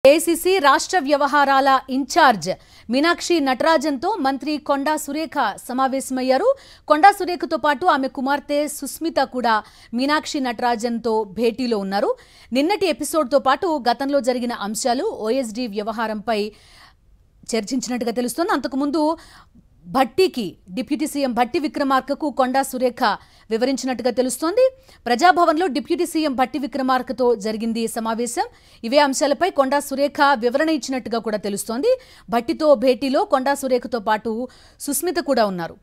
AICC రాష్ట్ర వ్యవహారాల incharge Meenakshi నటరాజన్తో మంత్రి కొండా సురేఖ సమావేశమయ్యారు. కొండా సురేఖతో పాటు ఆమె కుమార్తె సుస్మిత కూడా మీనాక్షి నటరాజన్తో భేటీలో ఉన్నారు. నిన్నటి ఎపిసోడ్తో పాటు గతంలో జరిగిన అంశాలు ఓఎస్డీ వ్యవహారంపై చర్చించినట్టుగా తెలుస్తోంది. అంతకుముందు భట్టికి డిప్యూటీ సీఎం భట్టి విక్రమార్కకు కొండా సురేఖ వివరించినట్టుగా తెలుస్తోంది. ప్రజాభవన్లో డిప్యూటీ సీఎం భట్టి విక్రమార్కతో జరిగింది సమావేశం. ఇవే అంశాలపై కొండా సురేఖ వివరణ ఇచ్చినట్టుగా కూడా తెలుస్తోంది. భట్టితో భేటీలో కొండా సురేఖతో పాటు సుస్మిత కూడా ఉన్నారు.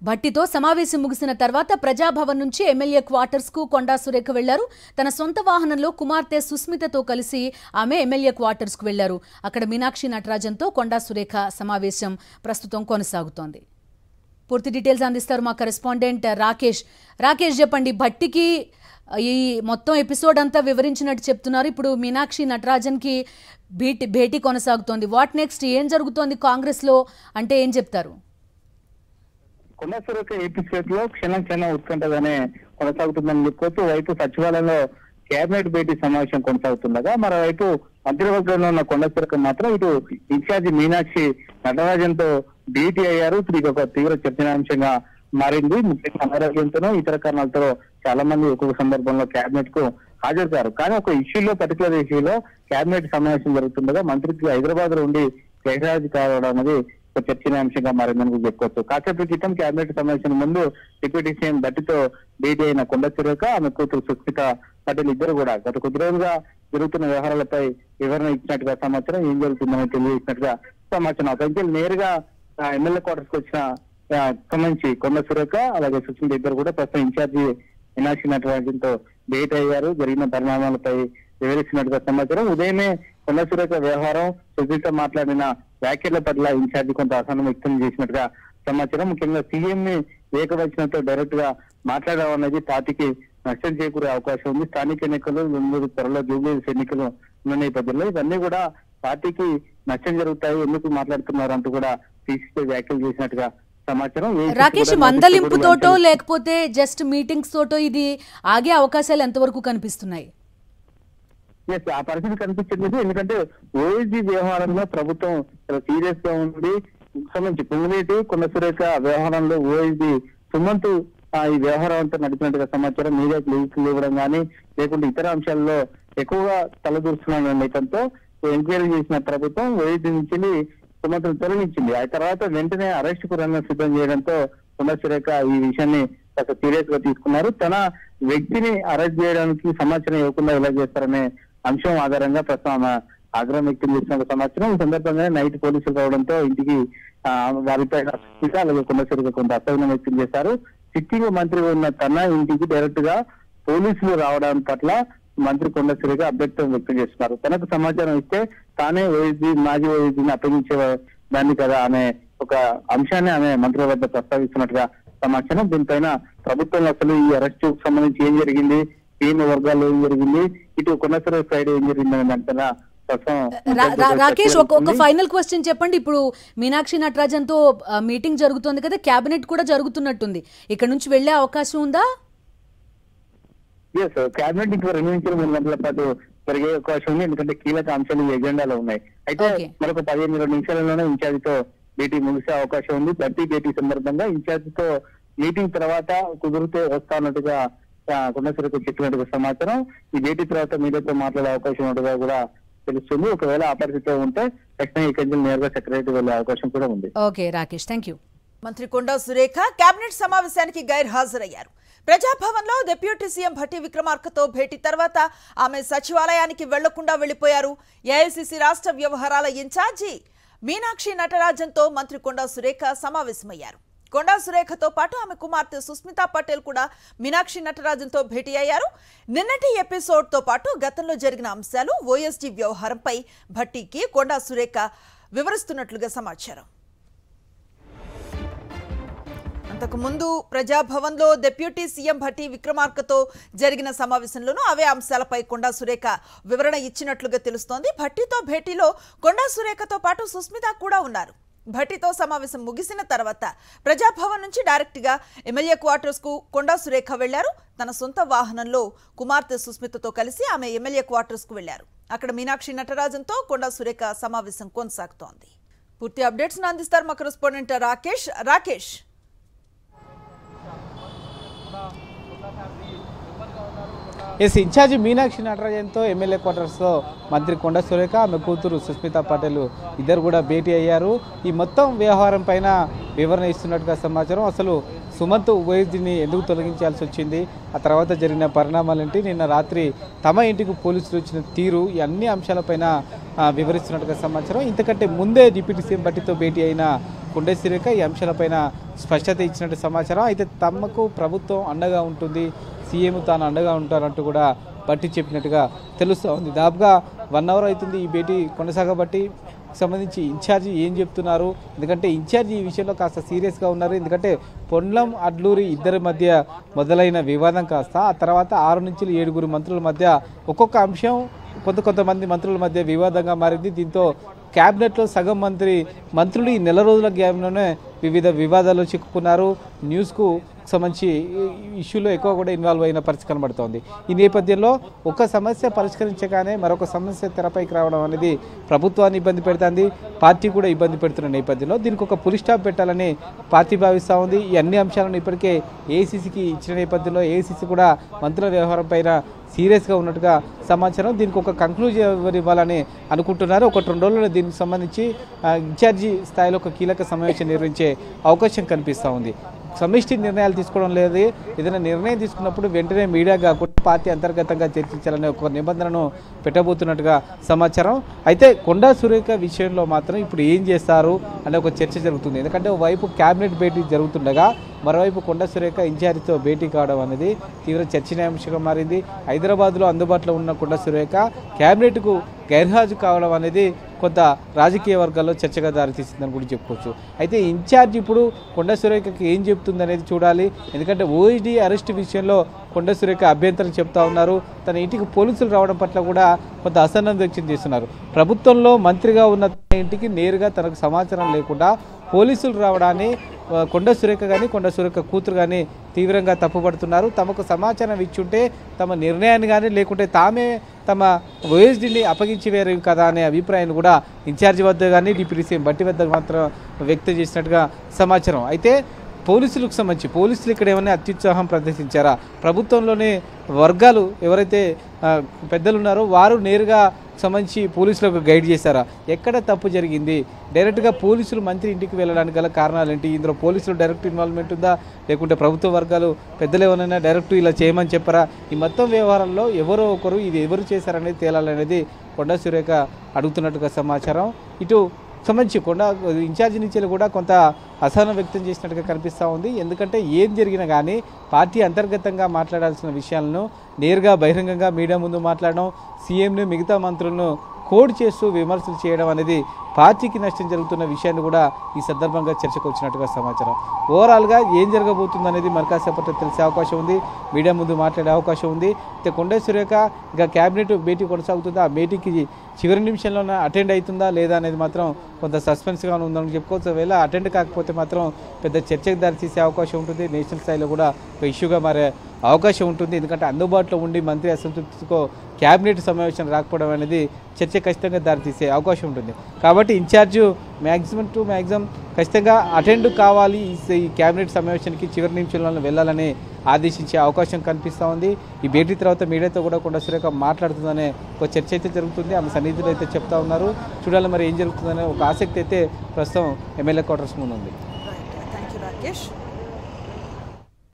భట్టితో సమావేశం ముగిసిన తర్వాత ప్రజాభవన్ నుంచి ఎమ్మెల్యే క్వార్టర్స్ కు కొండా సురేఖ వెళ్లారు. తన సొంత వాహనంలో కుమార్తె సుస్మితతో కలిసి ఆమె ఎమ్మెల్యే క్వార్టర్స్ కు వెళ్లారు. అక్కడ మీనాక్షి నటరాజన్తో కొండా సురేఖ సమావేశం ప్రస్తుతం కొనసాగుతోంది. పూర్తి డీటెయిల్స్ అందిస్తారు మా కరెస్పాండెంట్ రాకేష్. చెప్పండి, భట్టికి ఈ మొత్తం ఎపిసోడ్ అంతా వివరించినట్టు చెప్తున్నారు. ఇప్పుడు మీనాక్షి నటరాజన్ కి భేటీ కొనసాగుతోంది. What next? ఏం జరుగుతోంది కాంగ్రెస్ లో అంటే ఏం చెప్తారు? కొండా సురేఖ ఎపిసోడ్ లో క్షణం ఉత్కంఠగానే కొనసాగుతుందని చెప్పుకోవచ్చు. వైపు సచివాలయంలో కేబినెట్ భేటీ సమావేశం కొనసాగుతుండగా, మరోవైపు మంత్రివర్గంలో ఉన్న కొండా సురేఖ మాత్రం ఇటు ఇన్ఛార్జి మీనాక్షి నటరాజన్ తో భేటీ అయ్యారు. ఇది ఒక తీవ్ర చర్చనీయాంశంగా మారింది. ముఖ్యంగా అనారోగ్యంతోనూ ఇతర కారణాలతో చాలా మంది ఒక్కొక్క సందర్భంలో కేబినెట్ కు హాజరుకారు. కానీ ఒక ఇష్యూలో పర్టికులర్ ఇష్యూలో కేబినెట్ సమావేశం జరుగుతుండగా మంత్రికి హైదరాబాద్ లో ఉండి గైరాజు కావడం అనేది ఒక చర్చనీయాంశంగా మారిందని చెప్పుకోవచ్చు. కాసేపటి క్రితం కేబినెట్ సమావేశం ముందు డిప్యూటీ సీఎం భట్టితో భేటీ అయిన కొండా సురేఖ, ఆమె కూతురు సుస్మిత పటేల్ ఇద్దరు కూడా గత కొద్ది రోజులుగా జరుగుతున్న వ్యవహారాలపై వివరణ ఇచ్చినట్టుగా సమాచారం. ఏం జరుగుతుందని తెలియజేసినట్టుగా సమాచారం. అతనికి నేరుగా ఎమ్మెల్యే క్వార్టర్స్ కు వచ్చిన సంబంధించి కొండా సురేఖ అలాగే సుస్మిత ఇద్దరు కూడా ప్రస్తుతం ఇన్ఛార్జి మీనాక్షి నటరాజన్ తో భేటీ అయ్యారు. జరిగిన పరిణామాలపై వివరిస్తున్నట్టుగా సమాచారం. ఉదయమే కొండా సురేఖ వ్యవహారం, సుస్మిత మాట్లాడిన వ్యాఖ్యల పట్ల ఇన్ఛార్జి కొంత అసహనం వ్యక్తం చేసినట్టుగా సమాచారం. ముఖ్యంగా సీఎం ని ఏకవచనంతో డైరెక్ట్ గా మాట్లాడడం అనేది పార్టీకి నష్టం చేకూరే అవకాశం ఉంది. స్థానిక ఎన్నికలు, త్వరలో జూబ్లీహిల్స్ ఎన్నికలు ఉన్న నేపథ్యంలో ఇవన్నీ కూడా పార్టీకి నష్టం జరుగుతాయి, ఎందుకు మాట్లాడుతున్నారు అంటూ కూడా తీసిపై వ్యాఖ్యలు చేసినట్టుగా సమాచారం. రాకేష్, మందలింపుతోటో లేకపోతే జస్ట్ మీటింగ్స్ తోటో ఇది ఆగే అవకాశాలు ఎంతవరకు కనిపిస్తున్నాయి? ఆ పరిస్థితి కనిపించట్లేదు. ఎందుకంటే ఓఎస్డీ వ్యవహారంలో ప్రభుత్వం చాలా సీరియస్ గా ఉంది. సంబంధించి పొంగులేటి కొండా సురేఖ వ్యవహారంలో ఓఎస్డీ సుమంత్ ఈ వ్యవహారం అంతా నడిపినట్టుగా సమాచారం. మీడియాకు లీకులు ఇవ్వడం కానీ లేకుంటే ఇతర అంశాల్లో ఎక్కువగా తలదూరుస్తున్న నేపథ్యంతో ఎంక్వైరీ చేసిన ప్రభుత్వం ఓఎస్డీ నుంచి సుమంత్ను తొలగించింది. ఆ తర్వాత వెంటనే అరెస్ట్ కు రంగం సిద్ధం చేయడంతో కొండా సురేఖ ఈ విషయాన్ని కాస్త సీరియస్ గా తీసుకున్నారు. తన వ్యక్తిని అరెస్ట్ చేయడానికి సమాచారం ఇవ్వకుండా ఎలా చేస్తారనే అంశం ఆధారంగా ప్రస్తుతం ఆగ్రహం వ్యక్తం చేసిన సమాచారం. ఈ సందర్భంగా నైట్ పోలీసులు రావడంతో ఇంటికి వారిపై అలాగే కొండా సురేఖ కొంత అసహనం వ్యక్తం చేశారు. సిట్టింగ్ మంత్రి ఉన్న తన ఇంటికి డైరెక్ట్ గా పోలీసులు రావడం పట్ల మంత్రి కొండా సురేఖ అభ్యంతరం వ్యక్తం చేస్తున్నారు. తనకు సమాచారం ఇస్తే తానే ఓఎస్డీ మాజీ ఓఎస్డీని అప్పగించే దాన్ని కదా అనే ఒక అంశాన్ని ఆమె మంత్రుల వద్ద ప్రస్తావిస్తున్నట్టుగా సమాచారం. దీనిపైన ప్రభుత్వంలో అసలు ఈ అరెస్టు సంబంధించి ఏం జరిగింది, ఏం వర్గాల్లో ఏం జరిగింది, ఇటు కొండా సురేఖ సైడ్ ఏం జరిగింది అనే దానిపైన రాకేష్ ఒక ఫైనల్ క్వశ్చన్ చెప్పండి. ఇప్పుడు మీనాక్షి నటరాజన్ తో మీటింగ్ జరుగుతుంది కదా, కేబినెట్ కూడా జరుగుతున్నట్టుంది, ఇక్కడ నుంచి వెళ్లే అవకాశం ఉందా? కేబినెట్ ఇంకా 2 నుంచి 3 గంటల పాటు జరిగే అవకాశం ఉంది. ఎందుకంటే కీలక అంశాలు ఈ ఎజెండాలో ఉన్నాయి. అయితే మరొక 15-20 నిమిషాలలోనే ఇన్ఛార్జితో భేటీ ముగిసే అవకాశం ఉంది. ప్రతి భేటీ సందర్భంగా ఇన్ఛార్జితో మీటింగ్ తర్వాత కుదిరితే వస్తానట్టుగా కొండా సురేఖ చెప్పినట్టుగా సమాచారం. ఈ భేటీ తర్వాత మీడియాతో మాట్లాడే అవకాశం ఉన్నట్టుగా కూడా తెలుస్తుంది. ఒకవేళ ఆ పరిస్థితిలో ఉంటే ఖచ్చితంగా ఇక్కడి నుంచి నేరుగా సెక్రటరీ వెళ్లే అవకాశం కూడా ఉంది. Okay Rakesh, thank you. మంత్రి కొండా సురేఖ కేబినెట్ సమావేశానికి గైర్హాజరయ్యారు. ప్రజాభవన్ లో డిప్యూటీ సీఎం భట్టి విక్రమార్కతో భేటీ తర్వాత ఆమె సచివాలయానికి వెళ్లకుండా వెళ్లిపోయారు. ఏఐసీసీ రాష్ట్ర వ్యవహారాల ఇన్ఛార్జి మీనాక్షి నటరాజన్ తో మంత్రి కొండా సురేఖ సమావేశమయ్యారు. కొండా సురేఖతో పాటు ఆమె కుమార్తె సుస్మిత పటేల్ కూడా మీనాక్షి నటరాజన్ తో భేటీ అయ్యారు. నిన్నటి ఎపిసోడ్ తో పాటు గతంలో జరిగిన అంశాలు ఓఎస్డీ వ్యవహారంపై భట్టికి కొండా సురేఖ వివరిస్తున్నట్లుగా సమాచారం. అంతకుముందు ప్రజాభవన్ లో డిప్యూటీ సీఎం భట్టి విక్రమార్కతో జరిగిన సమావేశంలోనూ అవే అంశాలపై కొండా సురేఖ వివరణ ఇచ్చినట్లుగా తెలుస్తోంది. భట్టితో భేటీలో కొండా సురేఖతో పాటు సుస్మిత కూడా ఉన్నారు. భట్టితో సమావేశం ముగిసిన తర్వాత ప్రజాభవన్ నుంచి డైరెక్ట్గా ఎమ్మెల్యే క్వార్టర్స్కు కొండా సురేఖ వెళ్లారు. తన సొంత వాహనంలో కుమార్తె సుస్మితతో కలిసి ఆమె ఎమ్మెల్యే క్వార్టర్స్కు వెళ్లారు. అక్కడ మీనాక్షి నటరాజన్తో కొండా సురేఖ సమావేశం కొనసాగుతోంది. పూర్తి అప్డేట్స్ అందిస్తారు మా కరెస్పాండెంట్ రాకేష్. ఇన్ఛార్జి మీనాక్షి నటరాజన్తో ఎమ్మెల్యే క్వార్టర్స్లో మంత్రి కొండా సురేఖ ఆమె కూతురు సుస్మితా పటేల్ ఇద్దరు కూడా భేటీ అయ్యారు. ఈ మొత్తం వ్యవహారం పైన వివరణ ఇస్తున్నట్టుగా సమాచారం. అసలు సుమంత్ ఉభయదిని ఎందుకు తొలగించాల్సి వచ్చింది, ఆ తర్వాత జరిగిన పరిణామాలేంటి, నిన్న రాత్రి తమ ఇంటికి పోలీసులు వచ్చిన తీరు, ఈ అన్ని అంశాలపైన వివరిస్తున్నట్టుగా సమాచారం. ఇంతకంటే ముందే డిప్యూటీ సీఎం భట్టితో భేటీ అయిన కొండా సురేఖ ఈ అంశాలపైన స్పష్టత ఇచ్చినట్టు సమాచారం. అయితే తమకు ప్రభుత్వం అండగా ఉంటుంది, సీఎం తాను అండగా ఉంటారంటూ కూడా భట్టి చెప్పినట్టుగా తెలుస్తూ ఉంది. దాదాపుగా 1 అవర్ అవుతుంది ఈ భేటీ కొనసాగబట్టి. సంబంధించి ఇన్ఛార్జి ఏం చెప్తున్నారు, ఎందుకంటే ఇన్ఛార్జి ఈ విషయంలో కాస్త సీరియస్గా ఉన్నారు. ఎందుకంటే పొన్లం అడ్లూరి ఇద్దరి మధ్య మొదలైన వివాదం కాస్త ఆ తర్వాత 6 నుంచి 7 మంత్రుల మధ్య ఒక్కొక్క అంశం కొంతమంది మంత్రుల మధ్య వివాదంగా మారింది. దీంతో క్యాబినెట్లో సగం మంత్రులు ఈ నెల రోజుల గ్యాప్లోనే వివిధ వివాదాల్లో చిక్కుకున్నారు. న్యూస్కు సంబంధించి ఇష్యూలో ఎక్కువ కూడా ఇన్వాల్వ్ అయిన పరిస్థితి కనబడుతోంది. ఈ నేపథ్యంలో ఒక సమస్య పరిష్కరించగానే మరొక సమస్య తెరపైకి రావడం అనేది ప్రభుత్వాన్ని ఇబ్బంది పెడుతుంది, పార్టీ కూడా ఇబ్బంది పెడుతున్న నేపథ్యంలో దీనికి ఒక పులి స్టాప్ పెట్టాలని పార్టీ భావిస్తూ ఉంది. ఈ అన్ని అంశాలను ఇప్పటికే ఏఐసీసీకి ఇచ్చిన నేపథ్యంలో ఏఐసీసీ కూడా మంత్రుల వ్యవహారం పైన సీరియస్గా ఉన్నట్టుగా సమాచారం. దీనికి ఒక కంక్లూజన్ ఇవ్వాలని అనుకుంటున్నారు. 1-2 రోజుల్లో దీనికి సంబంధించి ఇన్ఛార్జి స్థాయిలో ఒక కీలక సమావేశం నిర్వహించే అవకాశం కనిపిస్తూ ఉంది. సమిష్టి నిర్ణయాలు తీసుకోవడం లేదు, ఏదైనా నిర్ణయం తీసుకున్నప్పుడు వెంటనే మీడియా కాకుండా పార్టీ అంతర్గతంగా చర్చించాలనే ఒక నిబంధనను పెట్టబోతున్నట్టుగా సమాచారం. అయితే కొండా సురేఖ విషయంలో మాత్రం ఇప్పుడు ఏం చేస్తారు అనే ఒక చర్చ జరుగుతుంది. ఎందుకంటే ఓవైపు క్యాబినెట్ భేటీ జరుగుతుండగా మరోవైపు కొండా సురేఖ ఇన్ఛార్జితో భేటీ కావడం అనేది తీవ్ర చర్చనీయాంశంగా మారింది. హైదరాబాద్లో అందుబాటులో ఉన్న కొండా సురేఖ క్యాబినెట్కు గైర్హాజరు కావడం అనేది కొంత రాజకీయ వర్గాల్లో చర్చగా దారితీస్తుందని కూడా చెప్పుకోవచ్చు. అయితే ఇన్ఛార్జ్ ఇప్పుడు కొండా సురేఖకి ఏం చెప్తుంది అనేది చూడాలి. ఎందుకంటే ఓఎస్డీ అరెస్ట్ విషయంలో కొండా సురేఖ అభ్యంతరం చెప్తా ఉన్నారు. తన ఇంటికి పోలీసులు రావడం పట్ల కూడా కొంత అసహనం వ్యక్తం చేస్తున్నారు. ప్రభుత్వంలో మంత్రిగా ఉన్న ఇంటికి నేరుగా తనకు సమాచారం లేకుండా పోలీసులు రావడాన్ని కొండా సురేఖ కానీ కొండా సురేఖ కూతురు కానీ తీవ్రంగా తప్పుపడుతున్నారు. తమకు సమాచారం ఇచ్చుంటే తమ నిర్ణయాన్ని కానీ లేకుంటే తామే తమ ఓఎస్డీని అప్పగించి వేరే కదా అనే అభిప్రాయాన్ని కూడా ఇన్ఛార్జి వద్ద కానీ డిప్యూటీ సీఎం భట్టి వద్ద మాత్రం వ్యక్తం చేసినట్టుగా సమాచారం. అయితే పోలీసులకు సంబంధించి పోలీసులు ఇక్కడ ఏమైనా అత్యుత్సాహం ప్రదర్శించారా, ప్రభుత్వంలోనే వర్గాలు ఎవరైతే పెద్దలు ఉన్నారో వారు నేరుగా సంబంధించి పోలీసులకు గైడ్ చేశారా, ఎక్కడ తప్పు జరిగింది, డైరెక్ట్గా పోలీసులు మంత్రి ఇంటికి వెళ్ళడానికి గల కారణాలు ఏంటి, ఇందులో పోలీసులు డైరెక్ట్ ఇన్వాల్వ్మెంట్ ఉందా లేకుంటే ప్రభుత్వ వర్గాలు పెద్దలు ఏమైనా డైరెక్ట్ ఇలా చేయమని చెప్పారా, ఈ మొత్తం వ్యవహారంలో ఎవరో ఒకరు ఇది ఎవరు చేశారనేది తేలాలనేది కొండా సురేఖ అడుగుతున్నట్టుగా సమాచారం. ఇటు సంబంధించి కొండా ఇన్ఛార్జి నుంచి కూడా కొంత అసహనం వ్యక్తం చేసినట్టుగా కనిపిస్తూ ఉంది. ఎందుకంటే ఏం జరిగినా కానీ పార్టీ అంతర్గతంగా మాట్లాడాల్సిన విషయాలను నేరుగా బహిరంగంగా మీడియా ముందు మాట్లాడడం, సీఎంని మిగతా మంత్రులను కోడ్ చేస్తూ విమర్శలు చేయడం అనేది పార్టీకి నష్టం జరుగుతున్న విషయాన్ని కూడా ఈ సందర్భంగా చర్చకు వచ్చినట్టుగా సమాచారం. ఓవరాల్గా ఏం జరగబోతుంది అనేది మరికాసేపట్లో తెలిసే అవకాశం ఉంది, మీడియా ముందు మాట్లాడే అవకాశం ఉంది. అయితే కొండా సురేఖ ఇంకా క్యాబినెట్ భేటీ కొనసాగుతుందా, ఆ భేటీకి చివరి నిమిషంలోనే అటెండ్ అవుతుందా లేదా అనేది మాత్రం కొంత సస్పెన్స్గా ఉందని చెప్పుకోవచ్చు. ఒకవేళ అటెండ్ కాకపోతే మాత్రం పెద్ద చర్చకు దారితీసే అవకాశం ఉంటుంది, నేషనల్ స్థాయిలో కూడా ఒక ఇష్యూగా మారే అవకాశం ఉంటుంది. ఎందుకంటే అందుబాటులో ఉండి మంత్రి అసంతృప్తితో క్యాబినెట్ సమావేశం రాకపోవడం అనేది చర్చ ఖచ్చితంగా దారితీసే అవకాశం ఉంటుంది. కాబట్టి ఇన్ఛార్జ్ మ్యాక్సిమం ఖచ్చితంగా అటెండ్ కావాలి, ఈ క్యాబినెట్ సమావేశానికి చివరి నిమిషంలో వెళ్ళాలని ఆదేశించే అవకాశం కనిపిస్తూ ఉంది. ఈ భేటీ తర్వాత మీడియాతో కూడా కొండా సురేఖ మాట్లాడుతుందనే ఒక చర్చ అయితే జరుగుతుంది. ఆమె సన్నిధులు అయితే చెప్తా ఉన్నారు. చూడాలి మరి ఏం జరుగుతుందనే ఒక ఆసక్తి అయితే ప్రస్తుతం ఎమ్మెల్యే క్వార్టర్స్ ముందు ఉంది. Thank you Rakesh.